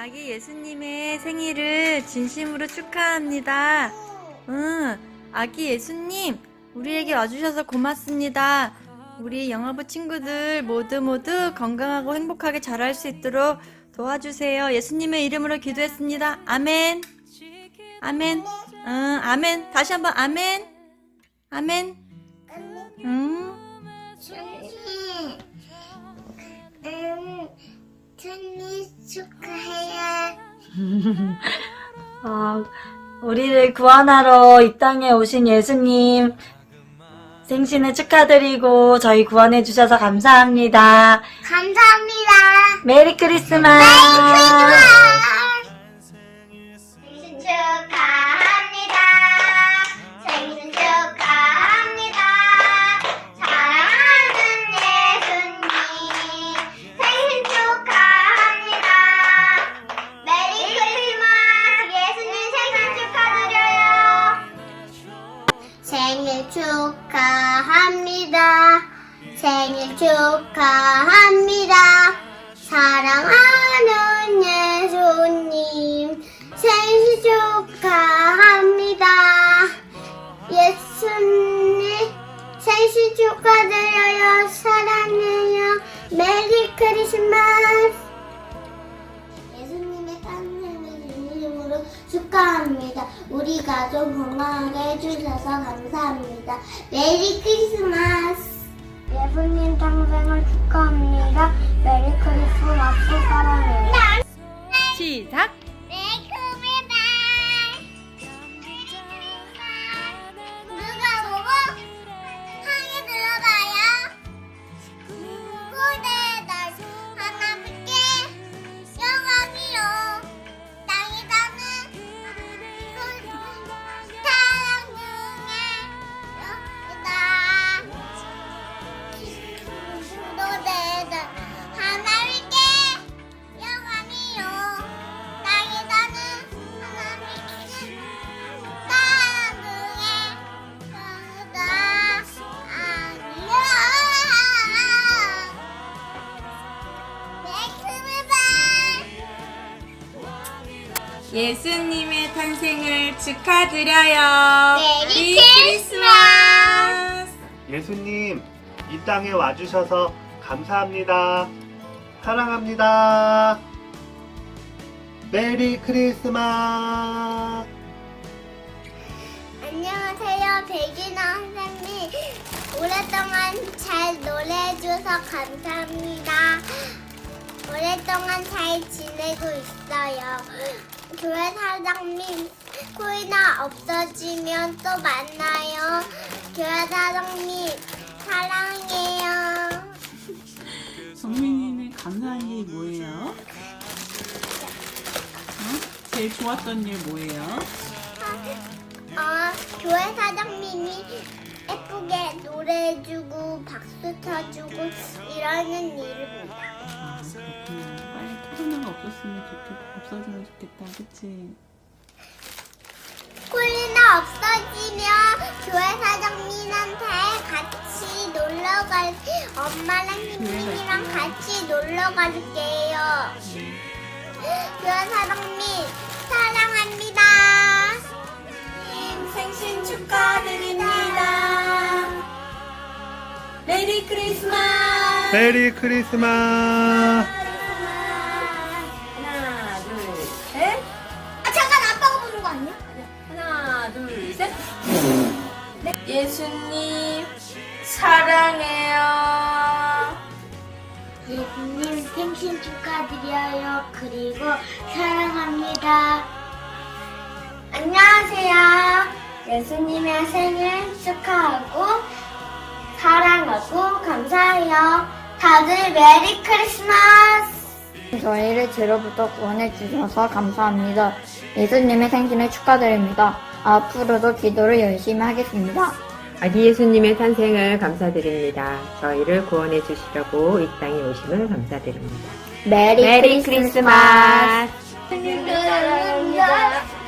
아기 예수님의 생일을 진심으로 축하합니다. 아기 예수님, 우리에게 와주셔서 고맙습니다. 우리 영화부 친구들 모두 건강하고 행복하게 자랄 수 있도록 도와주세요. 예수님의 이름으로 기도했습니다. 아멘. 아멘. 아멘. 다시 한번 아멘. 아멘. 생일 축하해요. 우리를 구원하러 이 땅에 오신 예수님 생신을 축하드리고 저희 구원해 주셔서 감사합니다. 감사합니다. 메리 크리스마스. 생신 축하합니다. 생신 축하합니다. 사랑하는 예수님 생신 축하합니다. 메리 크리스마스. 예수님 생신 축하드려요. 생일 축하합니다. 생일 축하합니다. 사랑하는 예수님 생일 축하합니다. 예수님 생일 축하드려요. 사랑해요. 메리 크리스마스. 예수님의 탄생을 진심으로 축하합니다. 우리 가족 건강하게 해주셔서 감사합니다. 메리 크리스마스. 예수님 탄생을 축하합니다. 메리 크리스마스. 사랑해요. 시작. 누가 보고 항에 들어가요. 고대달 하나님께 영광이요. 땅에 닿는 사랑 중에 고대달 하나님께 영광이요. 땅에 닿는 하나님께 사랑 중에 예수님의 탄생을 축하드려요. 메리 크리스마스. 예수님, 이 땅에 와주셔서 감사합니다. 사랑합니다. 메리 크리스마스. 안녕하세요, 백인아 선생님. 오랫동안 잘 노래해줘서 감사합니다. 오랫동안 잘 지내고 있어요. 교회 사장님, 코로나 없어지면 또 만나요. 교회 사장님, 사랑해요. 정민이는 감사한 일 뭐예요? 제일 좋았던 일 뭐예요? 교회 사장님이 예쁘게 노래해주고 박수 쳐주고 이러는 일입니다. 그렇구나. 빨리 코로나가 없어지면 좋겠다, 그치? 코로나 없어지면 교회 사장님한테 같이 놀러갈 엄마랑 형님이랑 같이 놀러 갈게요. 교회 사장님 사랑합니다. 생신 축하드립니다. 메리 크리스마스. 메리 크리스마스. 하나, 둘, 셋. 잠깐 아빠가 보는 거 아니야? 하나, 둘, 셋. 네. 예수님 사랑해요. 예수님 생신 축하드려요. 그리고 사랑합니다. 안녕하세요. 예수님의 생일 축하하고 사랑하고 감사해요. 다들 메리 크리스마스. 저희를 죄로부터 구원해 주셔서 감사합니다. 예수님의 생신을 축하드립니다. 앞으로도 기도를 열심히 하겠습니다. 아기 예수님의 탄생을 감사드립니다. 저희를 구원해 주시려고 이 땅에 오심을 감사드립니다. 메리 크리스마스. 사랑합니다.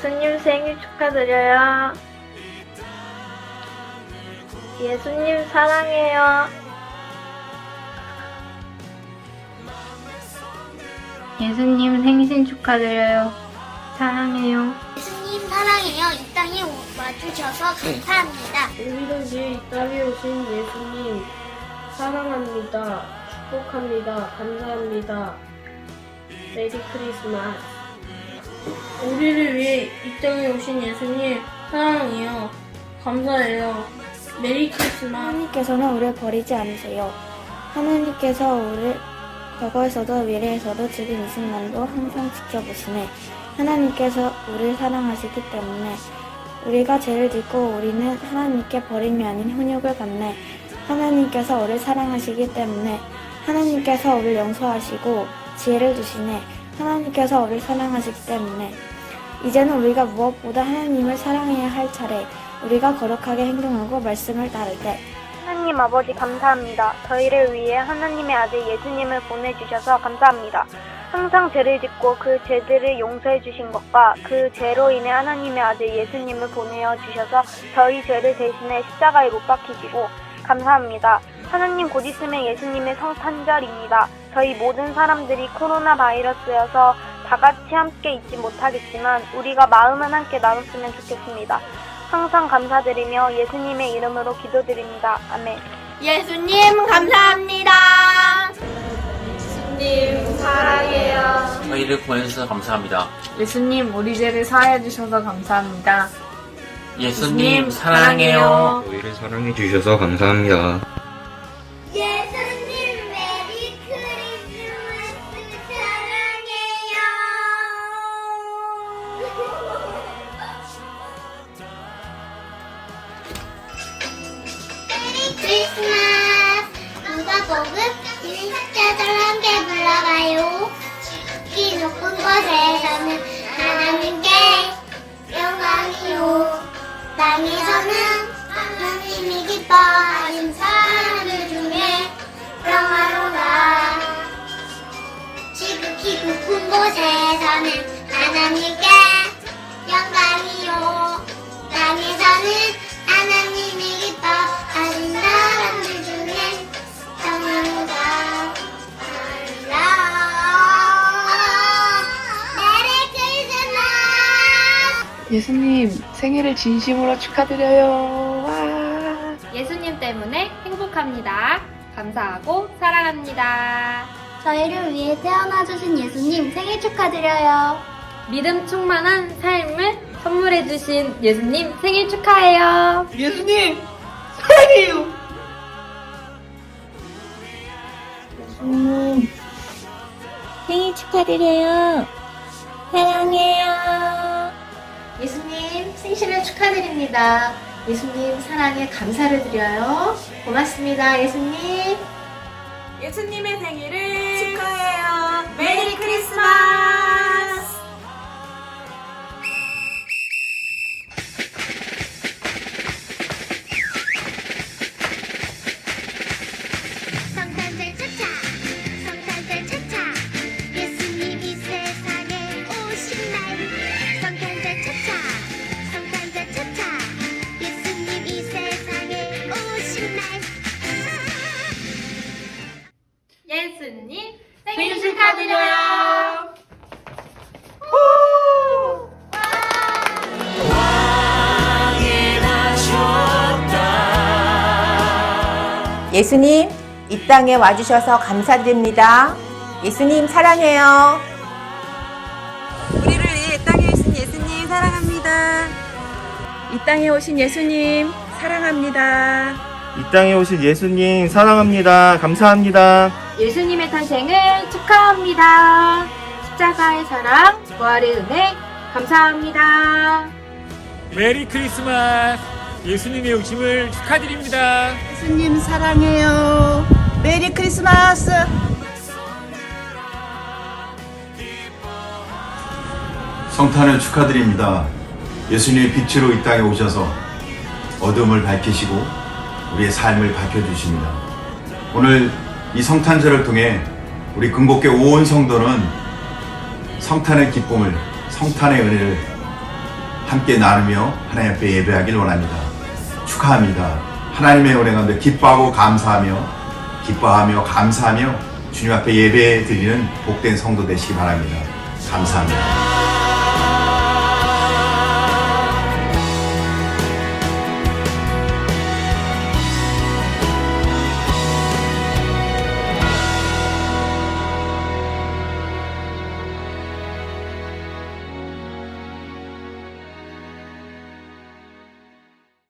예수님 생일 축하드려요. 예수님 사랑해요. 예수님 생신 축하드려요. 사랑해요. 예수님 사랑해요. 이 땅에 와주셔서 감사합니다. 우리를 위해 이 땅에 오신 예수님 사랑합니다. 축복합니다. 감사합니다. 메리 크리스마스. 우리를 위해 이 땅에 오신 예수님 사랑해요. 감사해요. 메리 크리스마스. 하나님께서는 우리를 버리지 않으세요. 하나님께서 우리를 과거에서도 미래에서도 지금 이 순간도 항상 지켜보시네. 하나님께서 우리를 사랑하시기 때문에 우리가 죄를 짓고 우리는 하나님께 버림이 아닌 훈육을 받네. 하나님께서 우리를 사랑하시기 때문에 하나님께서 우리를 용서하시고 지혜를 주시네. 하나님께서 우리를 사랑하시기 때문에 이제는 우리가 무엇보다 하나님을 사랑해야 할 차례. 우리가 거룩하게 행동하고 말씀을 따를 때 하나님 아버지 감사합니다. 저희를 위해 하나님의 아들 예수님을 보내주셔서 감사합니다. 항상 죄를 짓고 그 죄들을 용서해 주신 것과 그 죄로 인해 하나님의 아들 예수님을 보내어 주셔서 저희 죄를 대신해 십자가에 못 박히시고 감사합니다. 하나님 곧 있으면 예수님의 성탄절입니다. 저희 모든 사람들이 코로나 바이러스여서 다 같이 함께 있지 못하겠지만 우리가 마음은 함께 나눴으면 좋겠습니다. 항상 감사드리며 예수님의 이름으로 기도드립니다. 아멘. 예수님 감사합니다. 예수님 사랑해요. 저희를 구원해주셔서 감사합니다. 예수님 우리 죄를 사하여 주셔서 감사합니다. 예수님 사랑해요. 저희를 사랑해 주셔서 감사합니다. 예수님 메리 크리스마스 사랑해요. 메리 크리스마스. 누가복음 24절 함께 불러봐요. 이 높은 곳에서는 하나님께 영광이요. 땅에서는 하나님이 기뻐하신 사람들 중에 평화로가. 지극히 높은 곳에서는 하나님께 영광이요. 땅에서는 하나님이 기뻐하신 사람들 중에 평화로가. 메리 크리스마스. 예수님 생일을 진심으로 축하드려요. 와. 예수님 때문에 행복합니다. 감사하고 사랑합니다. 저희를 위해 태어나주신 예수님 생일 축하드려요. 믿음 충만한 삶을 선물해주신 예수님 생일 축하해요. 예수님 사랑해요. 생일 축하드려요. 사랑해요. 예수님 생신을 축하드립니다. 예수님 사랑에 감사를 드려요. 고맙습니다. 예수님. 예수님의 생일을 축하해요. 메리 크리스마스. 성탄절 차차 성탄절 차차 예수님이 세상에 오신 날. 성탄절 차차 성탄절 차차 예수님이 세상에 오신 날. 예수님 생일 축하드려요. 예수님, 이 땅에 와주셔서 감사드립니다. 예수님 사랑해요. 우리를 위해 이 땅에 오신 예수님 사랑합니다. 이 땅에 오신 예수님 사랑합니다. 이 땅에 오신 예수님 사랑합니다. 감사합니다. 예수님의 탄생을 축하합니다. 십자가의 사랑, 부활의 은혜 감사합니다. 메리 크리스마스. 예수님의 오심을 축하드립니다. 예수님 사랑해요. 메리 크리스마스. 성탄을 축하드립니다. 예수님이 빛으로 이 땅에 오셔서 어둠을 밝히시고 우리의 삶을 밝혀주십니다. 오늘 이 성탄절을 통해 우리 금곡교 온 성도는 성탄의 기쁨을, 성탄의 은혜를 함께 나누며 하나님 앞에 예배하길 원합니다. 축하합니다. 하나님의 은혜 가운데 기뻐하고 감사하며 감사하며 주님 앞에 예배 드리는 복된 성도 되시기 바랍니다. 감사합니다.